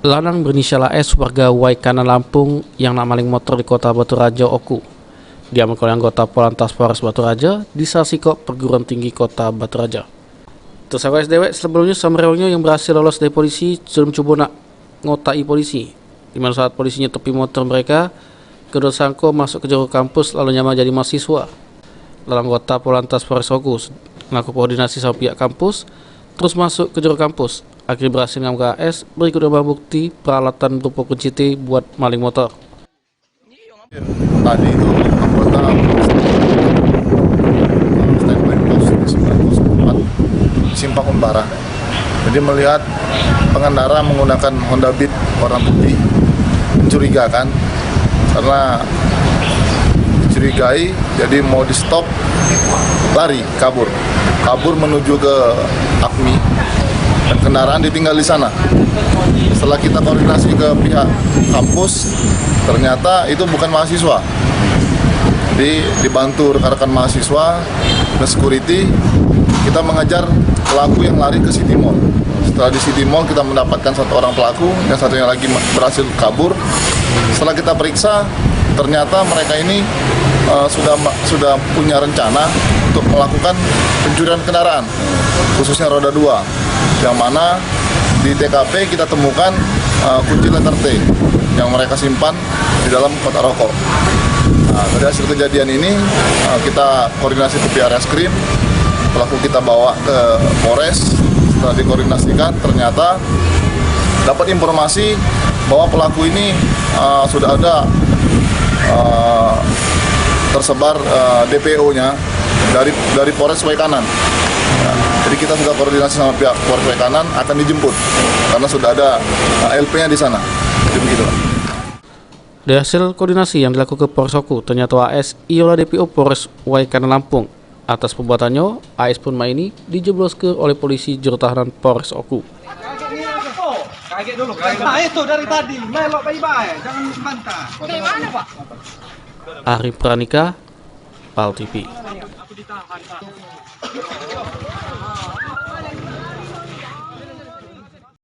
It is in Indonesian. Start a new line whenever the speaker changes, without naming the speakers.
Lanang berinisial AS warga Waikana Lampung yang nak maling motor di kota Batu Raja Oku diamankan oleh anggota Polantas Polres Batu Raja di Salsikok Perguruan Tinggi Kota Batu Raja. Tersangka SDW sebelumnya sama rewelnya yang berhasil lolos dari polisi sebelum coba nak ngotai polisi. Di mana saat polisi nyetepi motor mereka, kedua tersangka masuk ke jalur kampus lalu nyamar jadi mahasiswa. Lalu anggota Polantas Polres Oku melakukan koordinasi sama pihak kampus, terus masuk ke jalur kampus. Akhirnya berhasil mengamankan AS berikut barang bukti peralatan berupa kunci T buat maling motor.
Tadi itu anggota standby pos di 904 Simpang Unbara. Jadi melihat pengendara menggunakan Honda Beat warna putih mencurigakan karena dicurigai, jadi mau di stop, lari kabur menuju ke AKMI dan kendaraan ditinggal di sana. Setelah kita koordinasi ke pihak kampus, ternyata itu bukan mahasiswa. Jadi dibantu rekan-rekan mahasiswa dan security, kita mengejar pelaku yang lari ke City Mall. Setelah di City Mall kita mendapatkan satu orang pelaku, yang satunya lagi berhasil kabur. Setelah kita periksa, ternyata mereka ini sudah punya rencana untuk melakukan pencurian kendaraan, khususnya roda 2, yang mana di TKP kita temukan kunci letter T yang mereka simpan di dalam kotak rokok. Nah, dari hasil kejadian ini kita koordinasi ke pihak reskrim, pelaku kita bawa ke Polres. Setelah dikoordinasikan, ternyata dapat informasi bahwa pelaku ini sudah ada tersebar DPO-nya dari Polres Waikanan. Jadi kita sudah koordinasi sama pihak Polres Waikanan akan dijemput karena sudah ada LP-nya di sana. Jadi begitu.
Dari hasil koordinasi yang dilakukan ke Polres Oku, ternyata AS ialah DPO Polres Waikana Lampung. Atas perbuatannya, AS pun ini dijebloskan oleh polisi juru tahanan Polres Oku.
Kaget dulu. Nah, itu dari tadi, melok baik-baik, jangan bantah. Dari mana, Pak?
Ari Pranika, PAL TV.
Aku ditahan, Pak.